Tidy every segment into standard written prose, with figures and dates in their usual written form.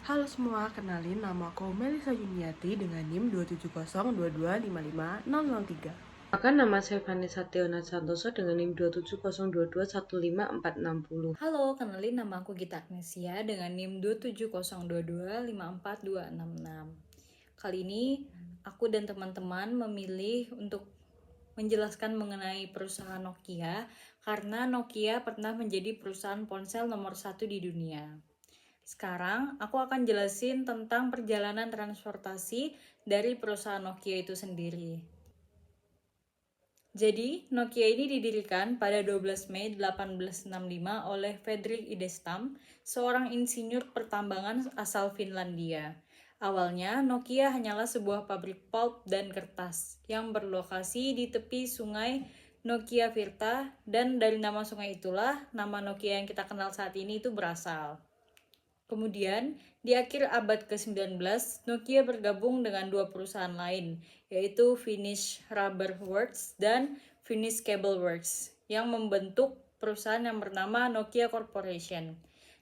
Halo semua, kenalin nama aku Melisa Yuniati dengan NIM 27022555003. Maka nama saya Vanessa Teona Santoso dengan NIM 27022154660. Halo, kenalin nama aku Gita Agnesia dengan NIM 27022542666. Kali ini aku dan teman-teman memilih untuk menjelaskan mengenai perusahaan Nokia karena Nokia pernah menjadi perusahaan ponsel nomor 1 di dunia. Sekarang aku akan jelasin tentang perjalanan transportasi dari perusahaan Nokia itu sendiri. Jadi, Nokia ini didirikan pada 12 Mei 1865 oleh Fredrik Idestam, seorang insinyur pertambangan asal Finlandia. Awalnya, Nokia hanyalah sebuah pabrik pulp dan kertas yang berlokasi di tepi sungai Nokia Virta, dan dari nama sungai itulah nama Nokia yang kita kenal saat ini itu berasal. Kemudian, di akhir abad ke-19, Nokia bergabung dengan dua perusahaan lain, yaitu Finnish Rubber Works dan Finnish Cable Works, yang membentuk perusahaan yang bernama Nokia Corporation.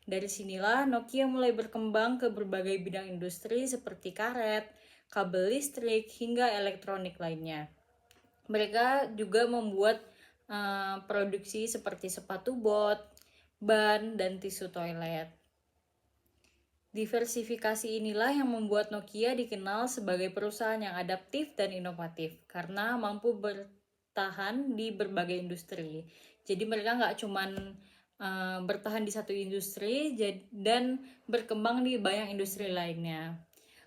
Dari sinilah Nokia mulai berkembang ke berbagai bidang industri seperti karet, kabel listrik, hingga elektronik lainnya. Mereka juga membuat produksi seperti sepatu bot, ban, dan tisu toilet. Diversifikasi inilah yang membuat Nokia dikenal sebagai perusahaan yang adaptif dan inovatif karena mampu bertahan di berbagai industri. Jadi mereka nggak cuman bertahan di satu industri dan berkembang di banyak industri lainnya.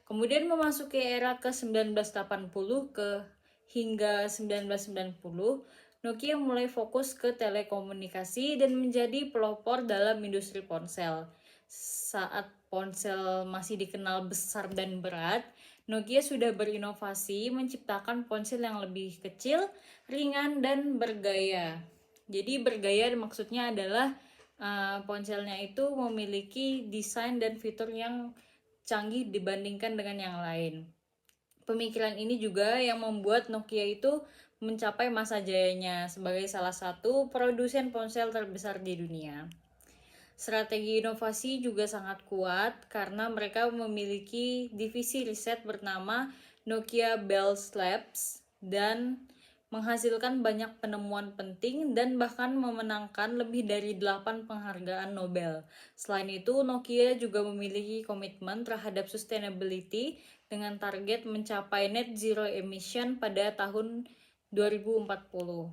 Kemudian memasuki era ke-1980 hingga 1990, Nokia mulai fokus ke telekomunikasi dan menjadi pelopor dalam industri ponsel. Saat ponsel masih dikenal besar dan berat, Nokia sudah berinovasi menciptakan ponsel yang lebih kecil, ringan, dan bergaya. Jadi bergaya maksudnya adalah ponselnya itu memiliki desain dan fitur yang canggih dibandingkan dengan yang lain. Pemikiran ini juga yang membuat Nokia itu mencapai masa jayanya sebagai salah satu produsen ponsel terbesar di dunia. Strategi inovasi juga sangat kuat karena mereka memiliki divisi riset bernama Nokia Bell Labs dan menghasilkan banyak penemuan penting dan bahkan memenangkan lebih dari 8 penghargaan Nobel. Selain itu, Nokia juga memiliki komitmen terhadap sustainability dengan target mencapai net zero emission pada tahun 2040.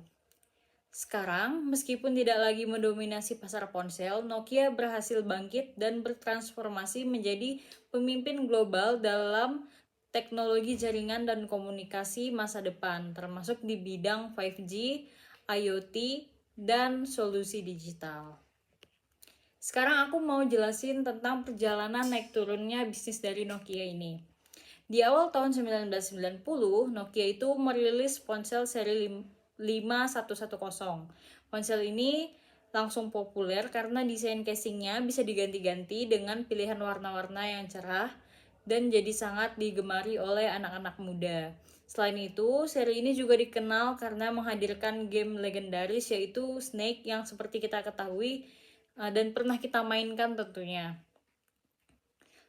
Sekarang, meskipun tidak lagi mendominasi pasar ponsel, Nokia berhasil bangkit dan bertransformasi menjadi pemimpin global dalam teknologi jaringan dan komunikasi masa depan, termasuk di bidang 5G, IoT, dan solusi digital. Sekarang aku mau jelasin tentang perjalanan naik turunnya bisnis dari Nokia ini. Di awal tahun 1990, Nokia itu merilis ponsel seri 5110. Ponsel ini langsung populer karena desain casingnya bisa diganti-ganti dengan pilihan warna-warna yang cerah dan jadi sangat digemari oleh anak-anak muda. Selain itu, seri ini juga dikenal karena menghadirkan game legendaris yaitu Snake yang seperti kita ketahui dan pernah kita mainkan tentunya.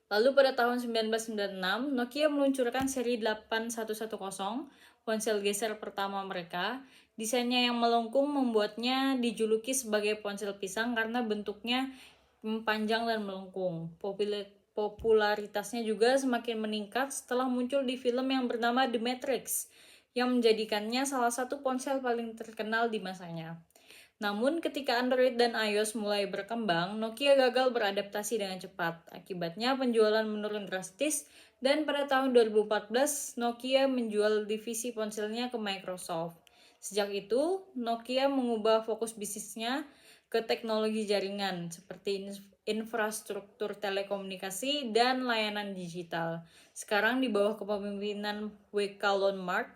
Lalu pada tahun 1996, Nokia meluncurkan seri 8110, ponsel geser pertama mereka. Desainnya yang melengkung membuatnya dijuluki sebagai ponsel pisang karena bentuknya panjang dan melengkung. Popularitasnya juga semakin meningkat setelah muncul di film yang bernama The Matrix, yang menjadikannya salah satu ponsel paling terkenal di masanya. Namun ketika Android dan iOS mulai berkembang, Nokia gagal beradaptasi dengan cepat. Akibatnya penjualan menurun drastis dan pada tahun 2014 Nokia menjual divisi ponselnya ke Microsoft. Sejak itu, Nokia mengubah fokus bisnisnya ke teknologi jaringan seperti infrastruktur telekomunikasi dan layanan digital. Sekarang di bawah kepemimpinan W.K. Lonmark,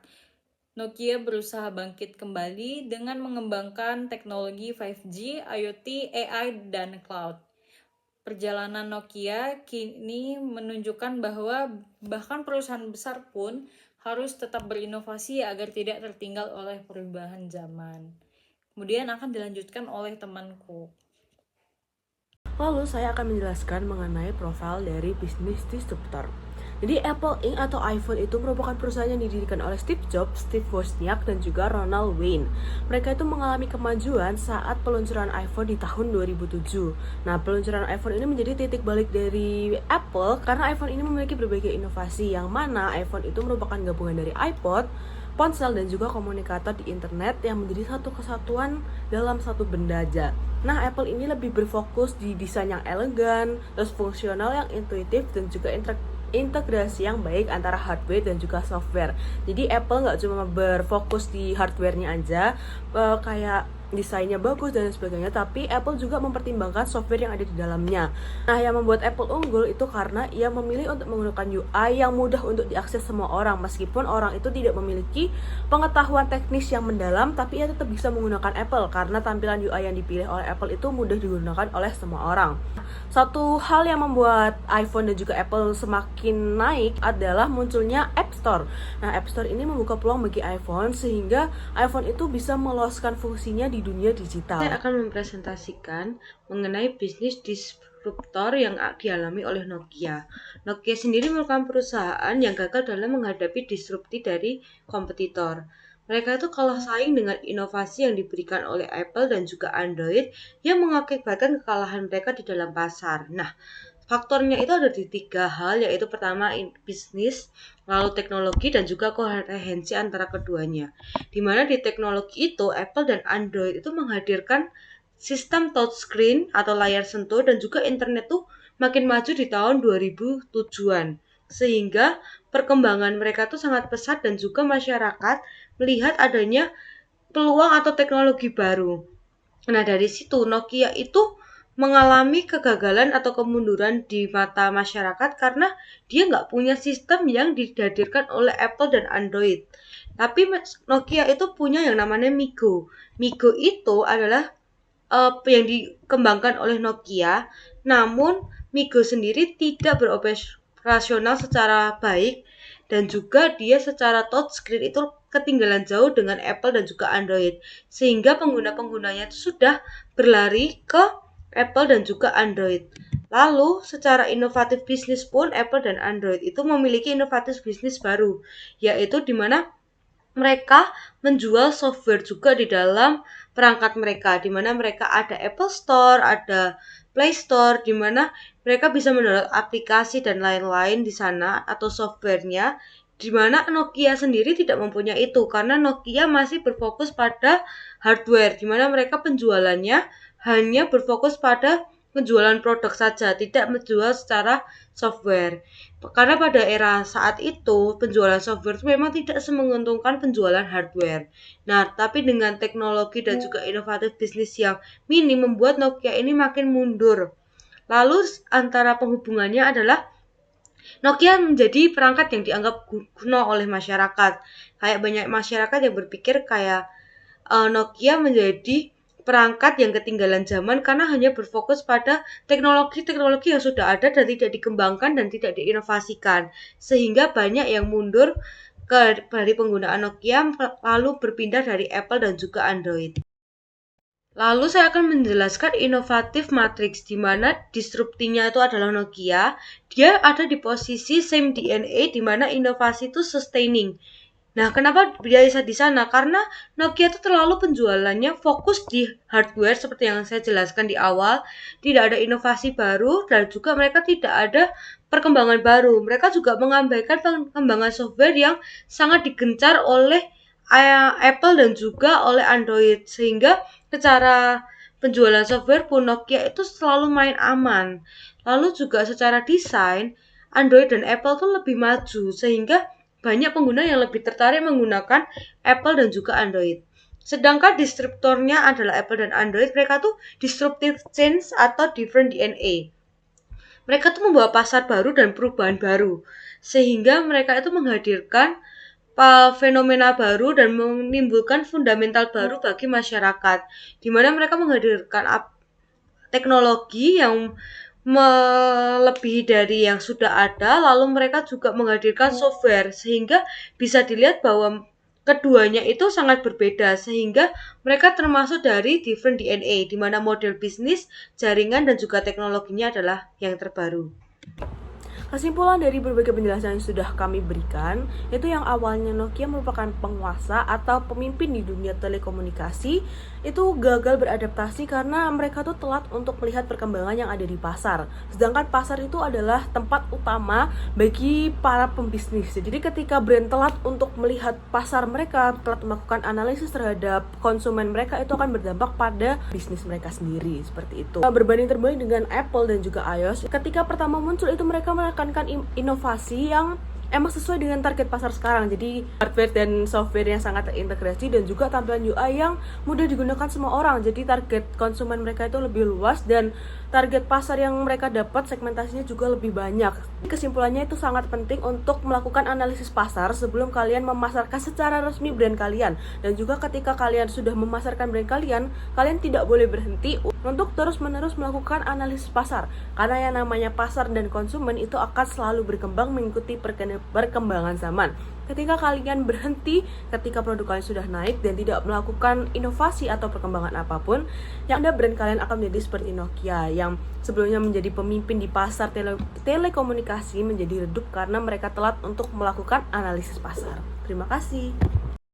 Nokia berusaha bangkit kembali dengan mengembangkan teknologi 5G, IoT, AI, dan cloud. Perjalanan Nokia kini menunjukkan bahwa bahkan perusahaan besar pun harus tetap berinovasi agar tidak tertinggal oleh perubahan zaman. Kemudian akan dilanjutkan oleh temanku. Lalu saya akan menjelaskan mengenai profil dari bisnis disruptor. Jadi Apple Inc. atau iPhone itu merupakan perusahaan yang didirikan oleh Steve Jobs, Steve Wozniak, dan juga Ronald Wayne. Mereka itu mengalami kemajuan saat peluncuran iPhone di tahun 2007. Nah, peluncuran iPhone ini menjadi titik balik dari Apple karena iPhone ini memiliki berbagai inovasi, yang mana iPhone itu merupakan gabungan dari iPod, ponsel, dan juga komunikator di internet yang menjadi satu kesatuan dalam satu benda aja. Nah, Apple ini lebih berfokus di desain yang elegan, terus fungsional yang intuitif, dan juga integrasi yang baik antara hardware dan juga software. Jadi Apple nggak cuma berfokus di hardware-nya aja, kayak desainnya bagus dan sebagainya, tapi Apple juga mempertimbangkan software yang ada di dalamnya. Nah, yang membuat Apple unggul itu karena ia memilih untuk menggunakan UI yang mudah untuk diakses semua orang, meskipun orang itu tidak memiliki pengetahuan teknis yang mendalam, tapi ia tetap bisa menggunakan Apple karena tampilan UI yang dipilih oleh Apple itu mudah digunakan oleh semua orang. Satu hal yang membuat iPhone dan juga Apple semakin naik adalah munculnya App Store. Nah, App Store ini membuka peluang bagi iPhone sehingga iPhone itu bisa meloloskan fungsinya di dunia digital. Saya akan mempresentasikan mengenai bisnis disruptor yang dialami oleh Nokia. Nokia sendiri merupakan perusahaan yang gagal dalam menghadapi disrupsi dari kompetitor. Mereka itu kalah saing dengan inovasi yang diberikan oleh Apple dan juga Android yang mengakibatkan kekalahan mereka di dalam pasar. Nah, faktornya itu ada di 3 hal, yaitu pertama bisnis, lalu teknologi, dan juga koherensi antara keduanya. Di mana di teknologi itu Apple dan Android itu menghadirkan sistem touchscreen atau layar sentuh dan juga internet tuh makin maju di tahun 2007-an. Sehingga perkembangan mereka tuh sangat pesat dan juga masyarakat melihat adanya peluang atau teknologi baru. Nah, dari situ Nokia itu mengalami kegagalan atau kemunduran di mata masyarakat karena dia nggak punya sistem yang dihadirkan oleh Apple dan Android. Tapi Nokia itu punya yang namanya Migo. Migo itu adalah yang dikembangkan oleh Nokia, namun Migo sendiri tidak beroperasional secara baik dan juga dia secara touchscreen itu ketinggalan jauh dengan Apple dan juga Android, sehingga pengguna-penggunanya itu sudah berlari ke Apple dan juga Android. Lalu secara inovatif bisnis pun Apple dan Android itu memiliki inovatif bisnis baru, yaitu di mana mereka menjual software juga di dalam perangkat mereka, di mana mereka ada Apple Store, ada Play Store, di mana mereka bisa mendownload aplikasi dan lain-lain di sana atau softwarenya, di mana Nokia sendiri tidak mempunyai itu karena Nokia masih berfokus pada hardware, di mana mereka penjualannya hanya berfokus pada penjualan produk saja, tidak menjual secara software. Karena pada era saat itu penjualan software itu memang tidak semenguntungkan penjualan hardware. Nah, tapi dengan teknologi dan juga inovatif bisnis yang minim membuat Nokia ini makin mundur. Lalu antara penghubungannya adalah Nokia menjadi perangkat yang dianggap kuno oleh masyarakat. Kayak banyak masyarakat yang berpikir kayak Nokia menjadi perangkat yang ketinggalan zaman karena hanya berfokus pada teknologi-teknologi yang sudah ada dan tidak dikembangkan dan tidak diinovasikan. Sehingga banyak yang mundur dari penggunaan Nokia lalu berpindah dari Apple dan juga Android. Lalu saya akan menjelaskan inovatif matrix, di mana disruptinya itu adalah Nokia. Dia ada di posisi same DNA, di mana inovasi itu sustaining. Nah, kenapa dia bisa di sana? Karena Nokia itu terlalu penjualannya fokus di hardware seperti yang saya jelaskan di awal. Tidak ada inovasi baru dan juga mereka tidak ada perkembangan baru. Mereka juga mengabaikan pengembangan software yang sangat digencar oleh Apple dan juga oleh Android. Sehingga secara penjualan software pun Nokia itu selalu main aman. Lalu juga secara desain, Android dan Apple tuh lebih maju sehingga banyak pengguna yang lebih tertarik menggunakan Apple dan juga Android. Sedangkan disruptornya adalah Apple dan Android, mereka tuh disruptive change atau different DNA. Mereka tuh membawa pasar baru dan perubahan baru, sehingga mereka itu menghadirkan fenomena baru dan menimbulkan fundamental baru bagi masyarakat, di mana mereka menghadirkan teknologi yang melebihi dari yang sudah ada, lalu mereka juga menghadirkan software sehingga bisa dilihat bahwa keduanya itu sangat berbeda sehingga mereka termasuk dari different DNA di mana model bisnis, jaringan dan juga teknologinya adalah yang terbaru. Kesimpulan dari berbagai penjelasan yang sudah kami berikan, itu yang awalnya Nokia merupakan penguasa atau pemimpin di dunia telekomunikasi, itu gagal beradaptasi karena mereka tuh telat untuk melihat perkembangan yang ada di pasar. Sedangkan pasar itu adalah tempat utama bagi para pembisnis. Jadi ketika brand telat untuk melihat pasar mereka, telat melakukan analisis terhadap konsumen mereka, itu akan berdampak pada bisnis mereka sendiri, seperti itu. Berbanding terbalik dengan Apple dan juga iOS, ketika pertama muncul itu mereka menekankan inovasi yang emang sesuai dengan target pasar sekarang. Jadi hardware dan software yang sangat terintegrasi dan juga tampilan UI yang mudah digunakan semua orang. Jadi target konsumen mereka itu lebih luas dan target pasar yang mereka dapat segmentasinya juga lebih banyak. Kesimpulannya itu sangat penting untuk melakukan analisis pasar sebelum kalian memasarkan secara resmi brand kalian. Dan juga ketika kalian sudah memasarkan brand kalian, kalian tidak boleh berhenti untuk terus-menerus melakukan analisis pasar. Karena yang namanya pasar dan konsumen itu akan selalu berkembang mengikuti perkembangan zaman. Ketika kalian berhenti ketika produk kalian sudah naik dan tidak melakukan inovasi atau perkembangan apapun, yang ada brand kalian akan menjadi seperti Nokia yang sebelumnya menjadi pemimpin di pasar telekomunikasi menjadi redup karena mereka telat untuk melakukan analisis pasar. Terima kasih.